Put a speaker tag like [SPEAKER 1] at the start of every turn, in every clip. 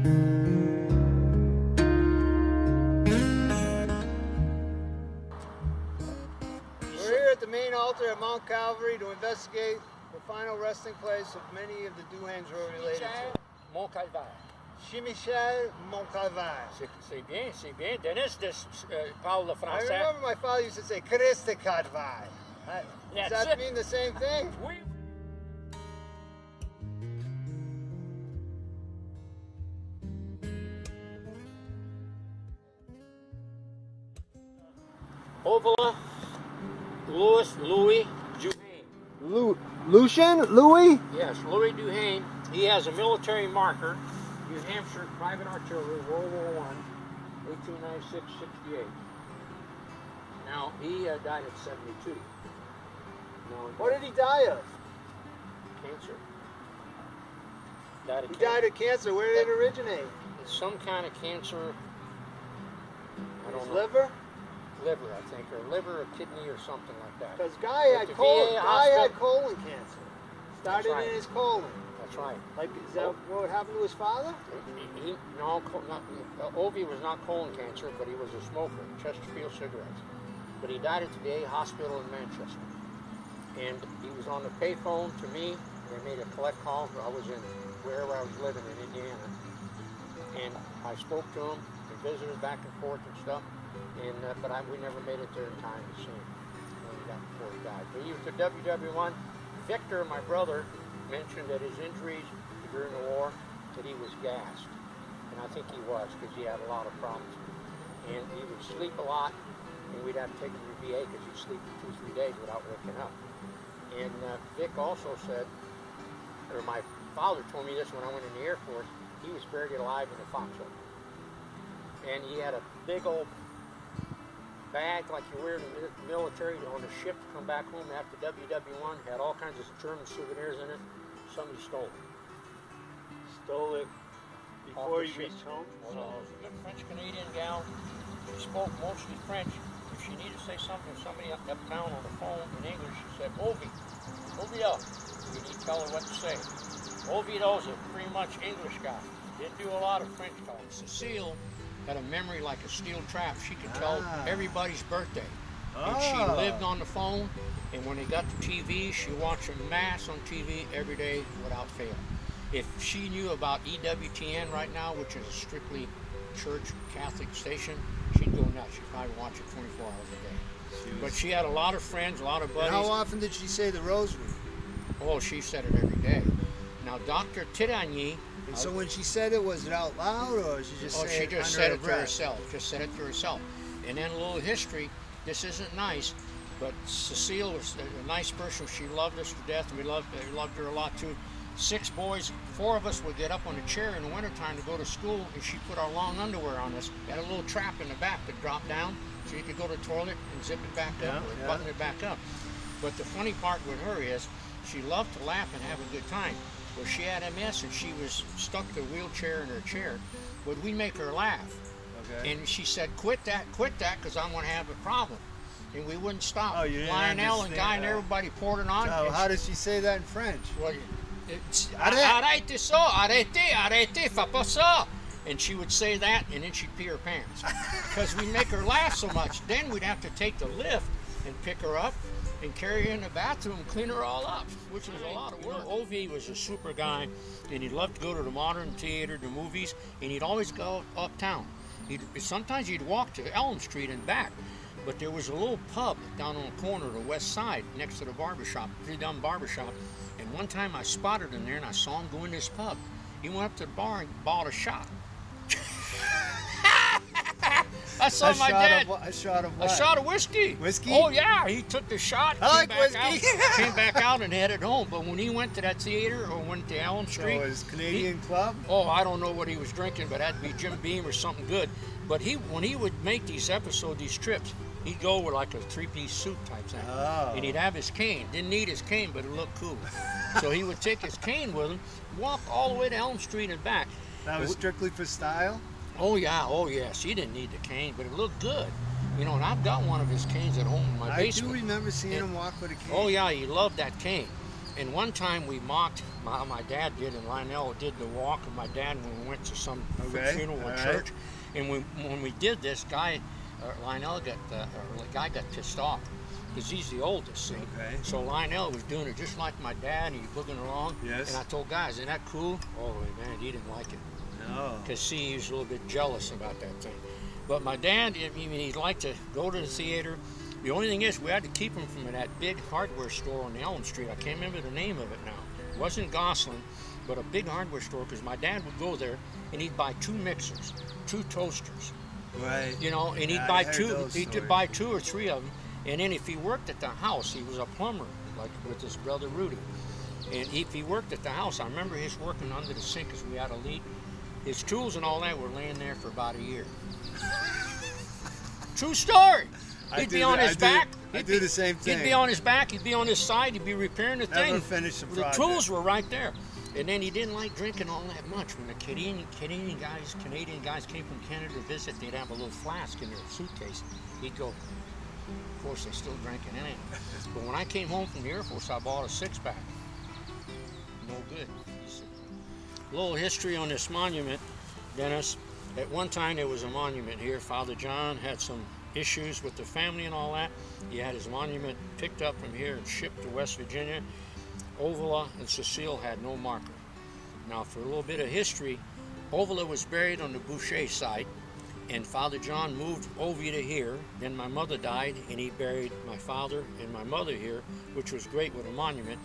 [SPEAKER 1] We're here at the main altar at Mount Calvary to investigate the final resting place of many of the Duhaimes were related to.
[SPEAKER 2] Mont Calvaire.
[SPEAKER 1] Chimichel, Mont Calvaire.
[SPEAKER 2] C'est bien. Dennis parle le
[SPEAKER 1] I
[SPEAKER 2] français.
[SPEAKER 1] remember my father used to say, Christ Calvaire. Does
[SPEAKER 2] That's
[SPEAKER 1] that
[SPEAKER 2] it.
[SPEAKER 1] mean the same thing?
[SPEAKER 2] Oui. Ovala, Louis Duhaime.
[SPEAKER 1] Lucian? Louis?
[SPEAKER 2] Yes, Louis Duhaime. He has a military marker, New Hampshire Private Artillery, World War I, 1896-68. Now, he died at 72. Now,
[SPEAKER 1] What did he die of?
[SPEAKER 2] cancer. Died of
[SPEAKER 1] He
[SPEAKER 2] cancer.
[SPEAKER 1] died of cancer. Where did it originate?
[SPEAKER 2] It's some kind of cancer. I don't
[SPEAKER 1] His
[SPEAKER 2] know.
[SPEAKER 1] liver?
[SPEAKER 2] Liver, I think, or liver or kidney or something like that.
[SPEAKER 1] Because Guy
[SPEAKER 2] At
[SPEAKER 1] had
[SPEAKER 2] the
[SPEAKER 1] colon.
[SPEAKER 2] VA
[SPEAKER 1] Guy had
[SPEAKER 2] hospital.
[SPEAKER 1] colon cancer. Started
[SPEAKER 2] right.
[SPEAKER 1] in his colon.
[SPEAKER 2] That's right.
[SPEAKER 1] Like, is that what happened to his father?
[SPEAKER 2] Ovi was not colon cancer, but he was a smoker, Chesterfield cigarettes. But he died at the VA hospital in Manchester. And he was on the payphone to me. They made a collect call. I was in wherever I was living in Indiana. And I spoke to him and visited back and forth and stuff. And but we never made it there in time to see him when he got before he died. But he was to WW1. Victor, my brother, mentioned that his injuries during the war, that he was gassed. And I think he was, because he had a lot of problems. And he would sleep a lot, and we'd have to take him to the VA because he'd sleep for 2-3 days without waking up. And Vic also said, or my father told me this when I went in the Air Force, he was buried alive in a foxhole. And he had a big old bag like you wear in the military on the ship to come back home after WW1, had all kinds of German souvenirs in it. Somebody stole it.
[SPEAKER 1] Stole it
[SPEAKER 2] Off
[SPEAKER 1] before
[SPEAKER 2] the
[SPEAKER 1] he
[SPEAKER 2] ship.
[SPEAKER 1] reached home.
[SPEAKER 2] So, a French-Canadian gal, she spoke mostly French. If she needed to say something to somebody uptown on the phone in English, she said, Ovi up. And he'd tell her what to say. Ovi was a pretty much English guy. Didn't do a lot of French talk. Cecile had a memory like a steel trap. She could tell everybody's birthday. And she lived on the phone, and when they got to TV, she watched a mass on TV every day without fail. If she knew about EWTN right now, which is a strictly church Catholic station, she'd go nuts. She'd probably watch it 24 hours a day. But she had a lot of friends, a lot of buddies.
[SPEAKER 1] And how often did she say the rosary?
[SPEAKER 2] Oh, she said it every day. Now, Dr. Tiragny.
[SPEAKER 1] And so when she said it, was it out loud, or she just said
[SPEAKER 2] she
[SPEAKER 1] it
[SPEAKER 2] just
[SPEAKER 1] under
[SPEAKER 2] said
[SPEAKER 1] her
[SPEAKER 2] it to
[SPEAKER 1] breath?
[SPEAKER 2] herself. Just said it to herself. And then a little history. This isn't nice, but Cecile was a nice person. She loved us to death, and we loved her a lot too. 6 boys, 4 of us would get up on a chair in the wintertime to go to school, and she put our long underwear on us. Had a little trap in the back that dropped down, so you could go to the toilet and zip it back up or button it back up. But the funny part with her is she loved to laugh and have a good time. Well, she had MS and she was stuck to a wheelchair in her chair. Would we make her laugh?
[SPEAKER 1] Okay.
[SPEAKER 2] And she said, quit that, because I'm going to have a problem. And we wouldn't stop.
[SPEAKER 1] Oh, you didn't
[SPEAKER 2] Lionel and Guy and
[SPEAKER 1] understand.
[SPEAKER 2] everybody poured it on.
[SPEAKER 1] So
[SPEAKER 2] and
[SPEAKER 1] how does she say that in French?
[SPEAKER 2] well, it's,
[SPEAKER 1] Arrête.
[SPEAKER 2] arrête ça, arrêtez, fais pas ça. And she would say that, and then she'd pee her pants. Because we make her laugh so much. Then we'd have to take the lift and pick her up and carry her in the bathroom and clean her all up, which was a lot of work. Ovi was a super guy, and he loved to go to the modern theater, the movies, and he'd always go uptown. Sometimes he'd walk to Elm Street and back, but there was a little pub down on the corner of the west side next to the barbershop, Freedom Barbershop, and one time I spotted him there and I saw him go in this pub. He went up to the bar and bought a shot. I saw my dad.
[SPEAKER 1] A shot of what?
[SPEAKER 2] A shot of whiskey.
[SPEAKER 1] Whiskey?
[SPEAKER 2] Oh yeah, he took the shot.
[SPEAKER 1] I like
[SPEAKER 2] came back
[SPEAKER 1] whiskey.
[SPEAKER 2] Out, came back out and headed home. But when he went to that theater or went to Elm Street,
[SPEAKER 1] So his Canadian club?
[SPEAKER 2] oh, I don't know what he was drinking, but that'd be Jim Beam or something good. But when he would make these episodes, these trips, he'd go with like a 3-piece suit type thing, and he'd have his cane. Didn't need his cane, but it looked cool. So he would take his cane with him, walk all the way to Elm Street and back.
[SPEAKER 1] That was strictly for style?
[SPEAKER 2] Oh yes, he didn't need the cane, but it looked good. You know, and I've got one of his canes at home in my basement.
[SPEAKER 1] I do remember seeing him walk with a cane.
[SPEAKER 2] Oh yeah, he loved that cane. And one time we mocked, my dad did, and Lionel did the walk of my dad when we went to some funeral or church. And when we did this, Lionel got pissed off because he's the oldest. See?
[SPEAKER 1] Okay.
[SPEAKER 2] So Lionel was doing it just like my dad, and he's booging along.
[SPEAKER 1] Yes.
[SPEAKER 2] And I told guys, isn't that cool? Oh man, he didn't like it.
[SPEAKER 1] No.
[SPEAKER 2] Because see, he was a little bit jealous about that thing. But my dad, I mean, he'd like to go to the theater. The only thing is, we had to keep him from that big hardware store on Elm Street. I can't remember the name of it now. It wasn't Goffstown, but a big hardware store, because my dad would go there and he'd buy 2 mixers, 2 toasters.
[SPEAKER 1] Right.
[SPEAKER 2] You know, and he'd buy 2. He'd buy 2 or 3 of them. And then if he worked at the house, he was a plumber, like with his brother Rudy. And if he worked at the house, I remember his working under the sink because we had a leak. His tools and all that were laying there for about a year. True story. He'd be on his back.
[SPEAKER 1] He'd do the same thing.
[SPEAKER 2] He'd be on his back. He'd be on his side. He'd be repairing the thing.
[SPEAKER 1] Never finished the project.
[SPEAKER 2] The tools were right there. And then he didn't like drinking all that much. When the Canadian guys came from Canada to visit, they'd have a little flask in their suitcase. He'd go, of course, they're still drinking in it. But when I came home from the Air Force, I bought a 6-pack. No good. A little history on this monument, Dennis. At one time, there was a monument here. Father John had some issues with the family and all that. He had his monument picked up from here and shipped to West Virginia. Ovala and Cecile had no marker. Now, for a little bit of history, Ovala was buried on the Boucher site, and Father John moved over to here. Then my mother died, and he buried my father and my mother here, which was great with a monument,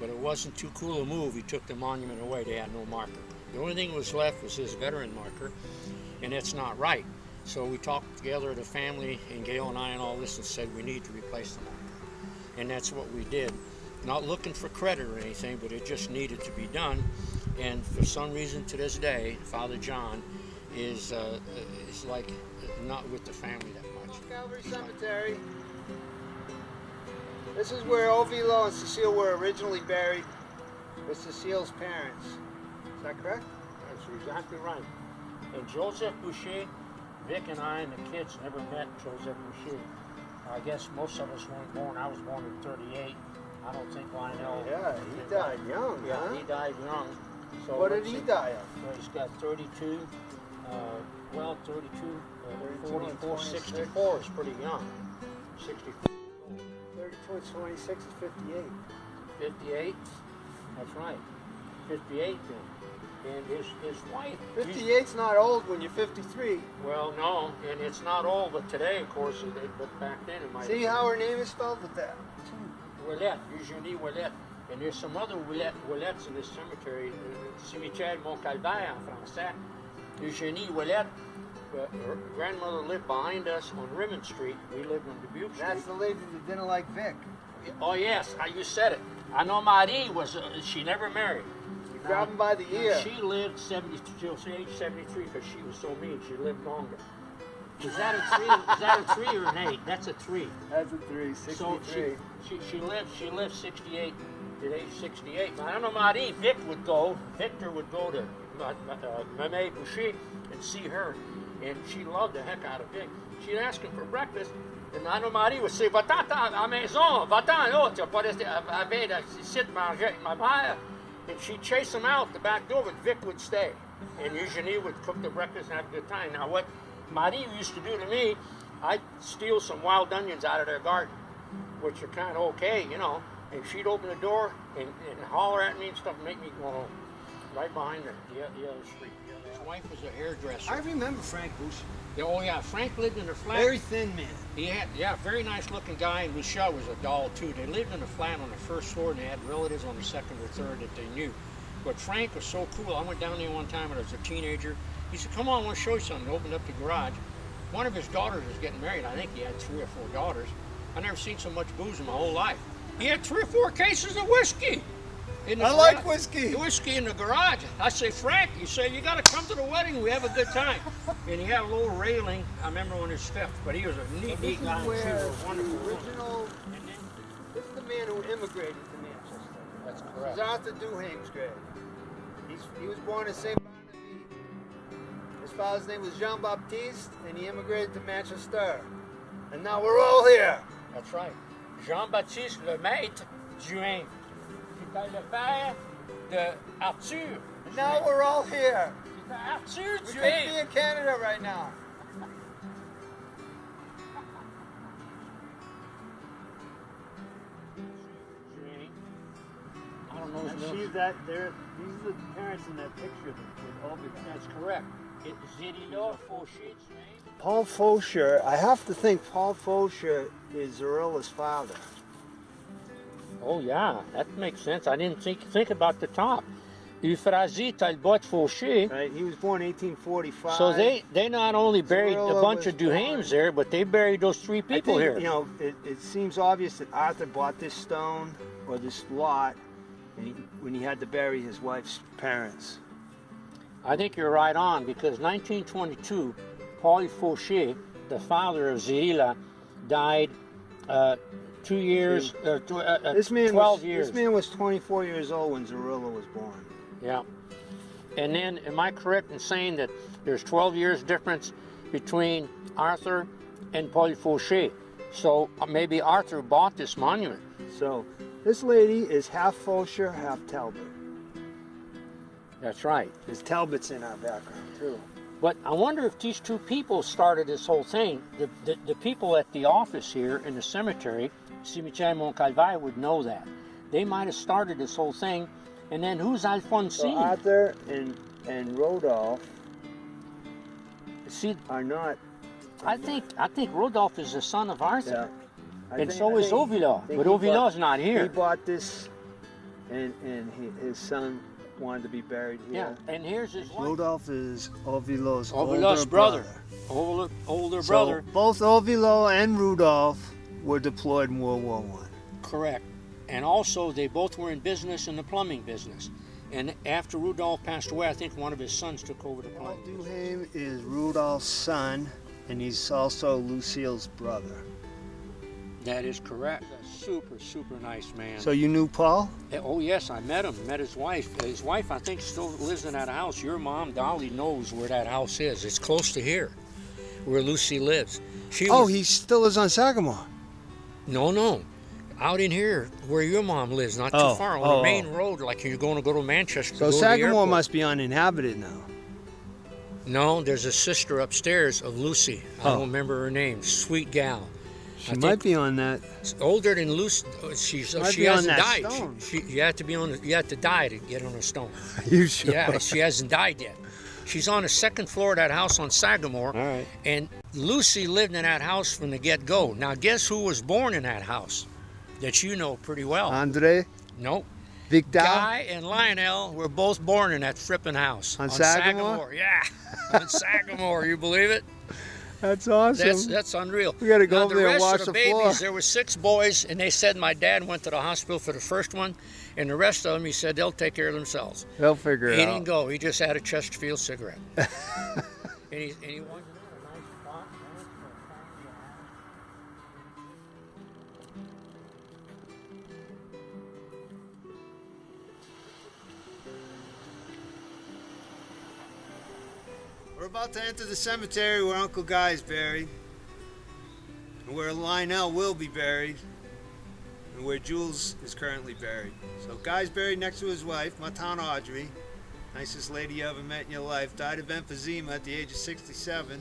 [SPEAKER 2] but it wasn't too cool a move. He took the monument away. They had no marker. The only thing that was left was his veteran marker, and that's not right. So we talked together, the family, and Gail and I and all this, and said we need to replace the marker. And that's what we did. Not looking for credit or anything, but it just needed to be done. And for some reason to this day, Father John is like not with the family that much.
[SPEAKER 1] Calvary Cemetery. This is where Ovilo and Cecile were originally buried with Cecile's parents. Is that correct?
[SPEAKER 2] That's exactly right. And Joseph Boucher, Vic and I and the kids never met Joseph Boucher. I guess most of us weren't born. I was born in '38. I don't think Lionel.
[SPEAKER 1] Yeah, he died young,
[SPEAKER 2] Yeah,
[SPEAKER 1] huh?
[SPEAKER 2] he died young. So
[SPEAKER 1] What did he die of?
[SPEAKER 2] Well, he's got 32. 44, 64 is pretty young. 64.
[SPEAKER 1] 32, 26 is 58.
[SPEAKER 2] 58. That's right. 58 then. And his wife.
[SPEAKER 1] 58's not old when you're 53.
[SPEAKER 2] Well, no, and it's not old, but today, of course, but back then it might.
[SPEAKER 1] See how her name is spelled with that?
[SPEAKER 2] Ouellette, Eugénie Ouellette. And there's some other Ouellettes in this cemetery, Cimetière Mont-Calvaire en français. Eugénie Ouellette, her grandmother lived behind us on Rimmon Street. We lived on Dubuque Street.
[SPEAKER 1] That's the lady that didn't like Vic.
[SPEAKER 2] Oh yes, you said it. I know Marie was, she never married.
[SPEAKER 1] You grab him by the ear.
[SPEAKER 2] She lived 70 till age 73 because she was so mean. She lived longer. Is that a 3? Is that a 3 or an 8? That's a 3.
[SPEAKER 1] That's a 3, 63.
[SPEAKER 2] So she lived 68 at age 68. But I don't know, Marie, Victor would go to Mame Boucher and see her, and she loved the heck out of Vic. She'd ask him for breakfast, and I know Marie would say, va-t'en à la maison, va-t'en, oh, tu vas pas rester ici de manger avec ma mère. And she'd chase him out the back door, but Vic would stay. And Eugenie would cook the breakfast and have a good time. Now, what Marie used to do to me, I'd steal some wild onions out of their garden, which are kind of okay, you know. And she'd open the door and holler at me and stuff and make me go home. Right behind her, the other street. His wife was a hairdresser.
[SPEAKER 1] I remember Frank Boucher.
[SPEAKER 2] Oh yeah, Frank lived in a flat.
[SPEAKER 1] Very thin man.
[SPEAKER 2] He had, very nice looking guy, and Michelle was a doll too. They lived in a flat on the first floor, and they had relatives on the second or third that they knew. But Frank was so cool. I went down there one time when I was a teenager. He said, come on, I want to show you something. He opened up the garage. One of his daughters was getting married. I think he had 3 or 4 daughters. I never seen so much booze in my whole life. He had 3 or 4 cases of whiskey.
[SPEAKER 1] I like whiskey.
[SPEAKER 2] Whiskey in the garage. I say, Frank, you say, you got to come to the wedding. We have a good time. And he had a little railing. I remember on his steps, but he was a neat guy.
[SPEAKER 1] This is the man who immigrated to Manchester.
[SPEAKER 2] That's
[SPEAKER 1] This
[SPEAKER 2] correct.
[SPEAKER 1] is Arthur Duhaime's grave. He was born in St. Barnaby. His father's name was Jean-Baptiste, and he immigrated to Manchester. And now we're all here.
[SPEAKER 2] That's right. Jean-Baptiste Lemaitre Duhaime. C'était le père de Arthur.
[SPEAKER 1] And now we're all here.
[SPEAKER 2] C'était Arthur
[SPEAKER 1] We could be
[SPEAKER 2] Duhaime.
[SPEAKER 1] in Canada right now.
[SPEAKER 2] I don't know his name.
[SPEAKER 3] These are the parents in that picture with Obi.
[SPEAKER 2] That's correct. Zélie-là, Fauché, Duhaime.
[SPEAKER 1] Paul Faucher, I have to think Paul Faucher is Zerilla's father.
[SPEAKER 2] Oh yeah, that makes sense. I didn't think about the top. Euphrasie Talbot Fauché.
[SPEAKER 1] Right? He was born 1845.
[SPEAKER 2] So they not only buried a
[SPEAKER 1] Zorilla
[SPEAKER 2] bunch
[SPEAKER 1] was
[SPEAKER 2] of Duhaimes
[SPEAKER 1] born-
[SPEAKER 2] there, but they buried those three
[SPEAKER 1] I
[SPEAKER 2] people
[SPEAKER 1] think,
[SPEAKER 2] here.
[SPEAKER 1] You know, it seems obvious that Arthur bought this stone or this lot when he had to bury his wife's parents.
[SPEAKER 2] I think you're right on, because 1922, Paul Fauché, the father of Zerila, died 2 years, 12 years.
[SPEAKER 1] This man was 24 years old when Zerilla was born.
[SPEAKER 2] Yeah. And then, am I correct in saying that there's 12 years difference between Arthur and Paul Fauché? So maybe Arthur bought this monument.
[SPEAKER 1] So this lady is half Faucher, half Talbot.
[SPEAKER 2] That's right.
[SPEAKER 1] There's Talbots in our background too.
[SPEAKER 2] But I wonder if these two people started this whole thing. The people at the office here in the cemetery, Cimetière Mont Calvaire, would know that. They might have started this whole thing. And then who's
[SPEAKER 1] So
[SPEAKER 2] Alphonsine?
[SPEAKER 1] Arthur and Rodolphe
[SPEAKER 2] See,
[SPEAKER 1] are not.
[SPEAKER 2] I think Rodolphe is the son of Arthur.
[SPEAKER 1] I
[SPEAKER 2] And
[SPEAKER 1] think-
[SPEAKER 2] so
[SPEAKER 1] I
[SPEAKER 2] is
[SPEAKER 1] think-
[SPEAKER 2] Ovila.
[SPEAKER 1] I think
[SPEAKER 2] But
[SPEAKER 1] he
[SPEAKER 2] Ovila's not
[SPEAKER 1] He
[SPEAKER 2] here.
[SPEAKER 1] bought this, and his son wanted to be buried
[SPEAKER 2] Yeah,
[SPEAKER 1] here.
[SPEAKER 2] and here's his wife.
[SPEAKER 1] Rodolphe is Ovilo's
[SPEAKER 2] Ovila's
[SPEAKER 1] older
[SPEAKER 2] brother.
[SPEAKER 1] brother.
[SPEAKER 2] Older
[SPEAKER 1] So
[SPEAKER 2] brother.
[SPEAKER 1] both Ovilo and Rudolph were deployed in World War I.
[SPEAKER 2] Correct. And also, they both were in business, in the plumbing business. And after Rudolph passed away, I think one of his sons took over the
[SPEAKER 1] Paul
[SPEAKER 2] plumbing business.
[SPEAKER 1] Duhaime is Rudolph's son, and he's also Lucille's brother.
[SPEAKER 2] That is correct. A super, super nice man.
[SPEAKER 1] So you knew Paul?
[SPEAKER 2] Oh, yes, I met him. Met his wife. His wife, I think, still lives in that house. Your mom, Dolly, knows where that house is. It's close to here, where Lucy lives.
[SPEAKER 1] He still lives on Sagamore.
[SPEAKER 2] No. Out in here, where your mom lives, not too
[SPEAKER 1] Oh,
[SPEAKER 2] far, on
[SPEAKER 1] oh,
[SPEAKER 2] the main
[SPEAKER 1] oh.
[SPEAKER 2] road, like you're going to go to Manchester.
[SPEAKER 1] So
[SPEAKER 2] go to the
[SPEAKER 1] Sagamore
[SPEAKER 2] airport.
[SPEAKER 1] must be uninhabited now.
[SPEAKER 2] No, there's a sister upstairs of Lucy. I
[SPEAKER 1] Oh.
[SPEAKER 2] don't remember her name. Sweet gal.
[SPEAKER 1] She might be on that.
[SPEAKER 2] Older than Lucy. She
[SPEAKER 1] Might be on
[SPEAKER 2] hasn't
[SPEAKER 1] that
[SPEAKER 2] died.
[SPEAKER 1] stone.
[SPEAKER 2] You have to be on. You have to die to get on a stone.
[SPEAKER 1] You sure?
[SPEAKER 2] Yeah, she hasn't died yet. She's on the second floor of that house on Sagamore.
[SPEAKER 1] All right.
[SPEAKER 2] And Lucy lived in that house from the get-go. Now, guess who was born in that house? That you know pretty well.
[SPEAKER 1] Andre,
[SPEAKER 2] Nope.
[SPEAKER 1] Victor.
[SPEAKER 2] Guy and Lionel were both born in that frippin' house.
[SPEAKER 1] On Sagamore?
[SPEAKER 2] Yeah. On Sagamore, you believe it?
[SPEAKER 1] That's awesome.
[SPEAKER 2] That's unreal.
[SPEAKER 1] We gotta go
[SPEAKER 2] Now,
[SPEAKER 1] over there and
[SPEAKER 2] rest
[SPEAKER 1] wash
[SPEAKER 2] of
[SPEAKER 1] the
[SPEAKER 2] babies,
[SPEAKER 1] floor.
[SPEAKER 2] there were 6 boys, and they said my dad went to the hospital for the first one, and the rest of them, he said, they'll take care of themselves.
[SPEAKER 1] They'll figure it
[SPEAKER 2] He
[SPEAKER 1] out.
[SPEAKER 2] didn't go. He just had a Chesterfield cigarette. and he wanted a nice spot.
[SPEAKER 1] We're about to enter the cemetery where Uncle Guy's buried, and where Lionel will be buried, and where Jules is currently buried. So Guy's buried next to his wife, my Aunt Audrey, nicest lady you ever met in your life, died of emphysema at the age of 67.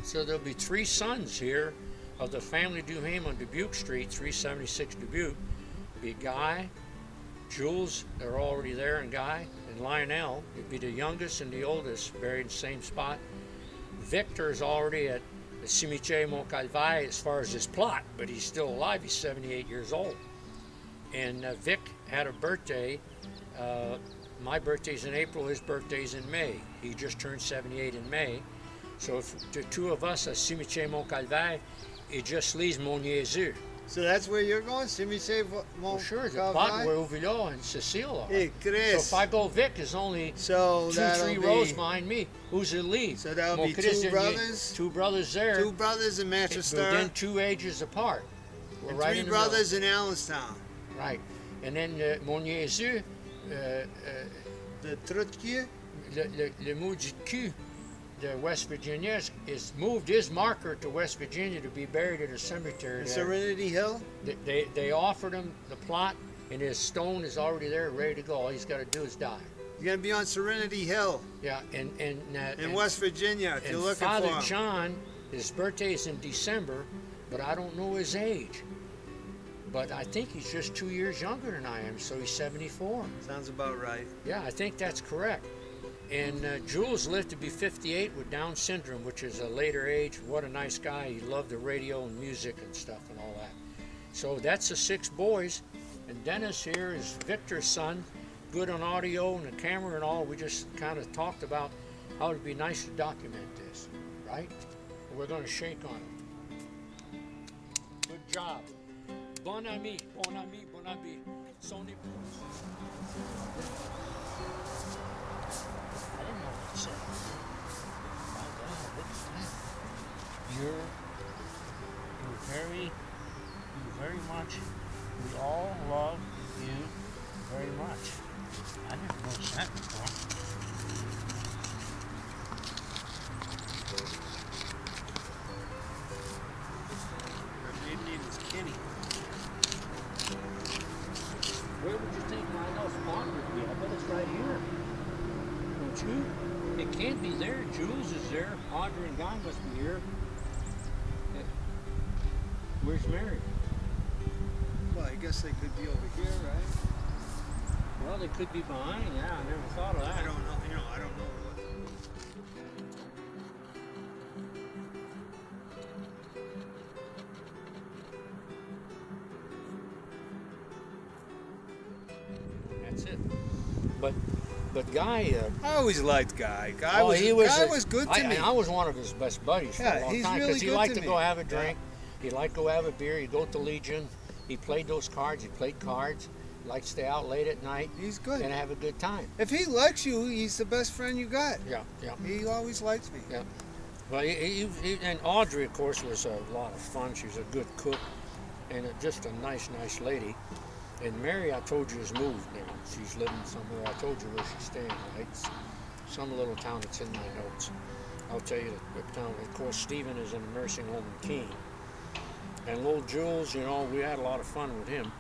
[SPEAKER 2] So there'll be 3 sons here of the family Duhaime on Dubuque Street, 376 Dubuque. Be Guy, Jules, they're already there, and Guy, and Lionel. It'd be the youngest and the oldest buried in the same spot. Victor's already at the Cimetière Mont Calvaire as far as his plot, but he's still alive. He's 78 years old. And Vic had a birthday. My birthday's in April, his birthday's in May. He just turned 78 in May. So if the 2 of us at Cimetière Mont Calvaire, it just leaves Mon Jésus.
[SPEAKER 1] So that's where you're going? Cimetière
[SPEAKER 2] Well,
[SPEAKER 1] Mont
[SPEAKER 2] sure, the
[SPEAKER 1] Calvaire?
[SPEAKER 2] spot where Ovilo and Cecile are.
[SPEAKER 1] Hey,
[SPEAKER 2] So
[SPEAKER 1] Chris.
[SPEAKER 2] if I go Vic, is only
[SPEAKER 1] So
[SPEAKER 2] 2,
[SPEAKER 1] that'll
[SPEAKER 2] 3
[SPEAKER 1] be
[SPEAKER 2] rows behind me. Who's the lead?
[SPEAKER 1] So that'll be
[SPEAKER 2] Chris
[SPEAKER 1] 2
[SPEAKER 2] and
[SPEAKER 1] brothers?
[SPEAKER 2] 2 brothers there.
[SPEAKER 1] 2 brothers in Manchester,
[SPEAKER 2] But then 2 ages apart. We're
[SPEAKER 1] and
[SPEAKER 2] right
[SPEAKER 1] 3
[SPEAKER 2] in the
[SPEAKER 1] brothers in Allenstown.
[SPEAKER 2] middle. Right. And then Mon Jésus,
[SPEAKER 1] The Trotkier?
[SPEAKER 2] le maudit cul de West Virginia is moved his marker to West Virginia to be buried at a cemetery there.
[SPEAKER 1] Serenity Hill?
[SPEAKER 2] They offered him the plot and his stone is already there, ready to go. All he's got to do is die.
[SPEAKER 1] He's gonna be on Serenity Hill
[SPEAKER 2] Yeah,
[SPEAKER 1] in West Virginia. If
[SPEAKER 2] and
[SPEAKER 1] you're looking
[SPEAKER 2] Father
[SPEAKER 1] for him.
[SPEAKER 2] John, his birthday is in December, but I don't know his age. But I think he's just 2 years younger than I am, so he's 74.
[SPEAKER 1] Sounds about right.
[SPEAKER 2] Yeah, I think that's correct. And Jules lived to be 58 with Down syndrome, which is a later age. What a nice guy. He loved the radio and music and stuff and all that. So that's the 6 boys. And Dennis here is Victor's son, good on audio and the camera and all. We just kind of talked about how it'd be nice to document this, right? And we're going to shake on it. Good job. Bon ami, bon ami, bon ami. Son épouse. I didn't know what to say. My God, look at that. You very much. We all love you very much. I didn't know that before.
[SPEAKER 1] Her maiden name is Kenny.
[SPEAKER 2] Where would you think my house pond would be? I bet it's right here. Don't you? It can't be there. Jules is there. Audrey and Guy must be here. Where's Mary?
[SPEAKER 1] Well, I guess they could be over here, right?
[SPEAKER 2] Well, they could be behind. Yeah, I never thought of that.
[SPEAKER 1] I don't know. I don't know.
[SPEAKER 2] That's it. But Guy.
[SPEAKER 1] I always liked Guy. Guy was good to me.
[SPEAKER 2] I was one of his best buddies for a long
[SPEAKER 1] he's
[SPEAKER 2] time
[SPEAKER 1] really
[SPEAKER 2] he
[SPEAKER 1] good
[SPEAKER 2] liked
[SPEAKER 1] to
[SPEAKER 2] to
[SPEAKER 1] me.
[SPEAKER 2] go have a drink. He liked to go have a beer. He'd go to Legion. He played those cards. He played cards. He liked to stay out late at night
[SPEAKER 1] He's good.
[SPEAKER 2] and have a good time.
[SPEAKER 1] If he likes you, he's the best friend you got.
[SPEAKER 2] Yeah.
[SPEAKER 1] He always likes me.
[SPEAKER 2] Yeah. Well, and Audrey, of course, was a lot of fun. She was a good cook and just a nice lady. And Mary, I told you, has moved now. She's living somewhere. I told you where she's staying, right? It's some little town that's in my notes. I'll tell you the town. Of course, Stephen is in a nursing home in Keene. And little Jules, we had a lot of fun with him.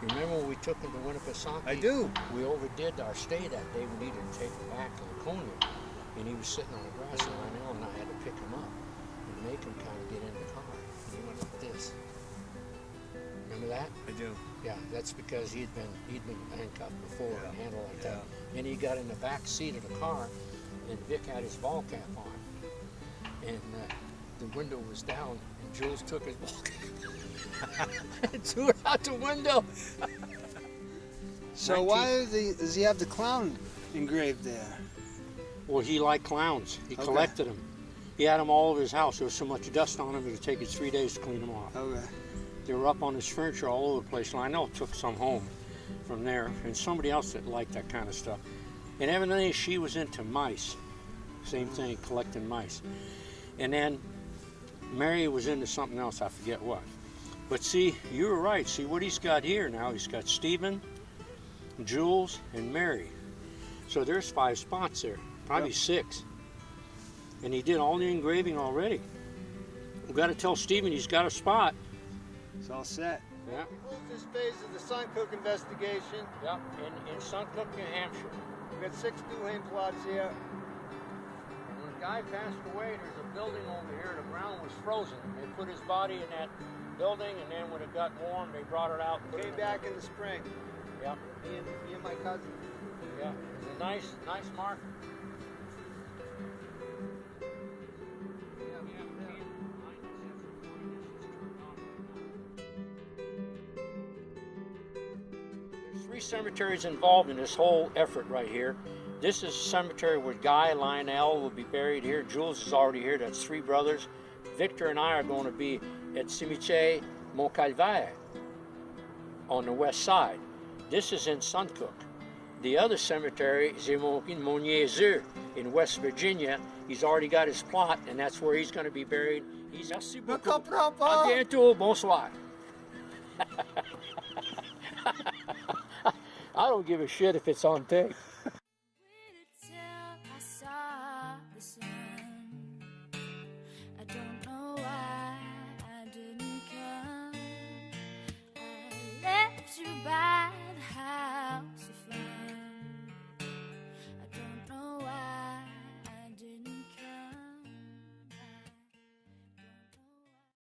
[SPEAKER 2] You remember when we took him to Winnipesaukee?
[SPEAKER 1] I do.
[SPEAKER 2] We overdid our stay that day. We needed to take him back to Laconia. And he was sitting on the grass line, and I had to pick him up and make him kind of get in the car. And he went like this. Remember that?
[SPEAKER 1] I do.
[SPEAKER 2] Yeah, that's because he'd been handcuffed before and handled like that.
[SPEAKER 1] Yeah.
[SPEAKER 2] And he got in the back seat of the car, and Vic had his ball cap on. And the window was down, and Jules took his ball cap and threw it out the window.
[SPEAKER 1] So why does he have the clown engraved there?
[SPEAKER 2] Well, he liked clowns. He
[SPEAKER 1] Okay.
[SPEAKER 2] collected them. He had them all over his house. There was so much dust on them, it would take us 3 days to clean them off.
[SPEAKER 1] Okay.
[SPEAKER 2] They were up on his furniture all over the place. And I know took some home from there, and somebody else that liked that kind of stuff. And evidently she was into mice. Same thing, collecting mice. And then Mary was into something else, I forget what. But see, you were right. See what he's got here now. He's got Stephen, Jules, and Mary. So there's 5 spots there, probably 6. And he did all the engraving already. We've got to tell Stephen he's got a spot.
[SPEAKER 1] It's all set.
[SPEAKER 2] Yeah.
[SPEAKER 1] We closed this phase of the Suncook investigation.
[SPEAKER 2] Yep, in Suncook, New Hampshire.
[SPEAKER 1] We got 6 Duhaime plots here.
[SPEAKER 2] And when Guy passed away, there's a building over here. The ground was frozen. They put his body in that building, and then when it got warm, they brought it out. And put
[SPEAKER 1] Came
[SPEAKER 2] it
[SPEAKER 1] back in the spring.
[SPEAKER 2] Yep.
[SPEAKER 1] Me and my cousin.
[SPEAKER 2] Yeah. It's a nice marker. There's 3 cemeteries involved in this whole effort right here. This is a cemetery where Guy Lionel will be buried here. Jules is already here. That's 3 brothers. Victor and I are going to be at Cimetière Mont Calvary on the west side. This is in Suncook. The other cemetery is in Monier in West Virginia. He's already got his plot, and that's where he's going to be buried. Merci beaucoup. À bientôt. Bonsoir. I don't give a shit if it's on tape.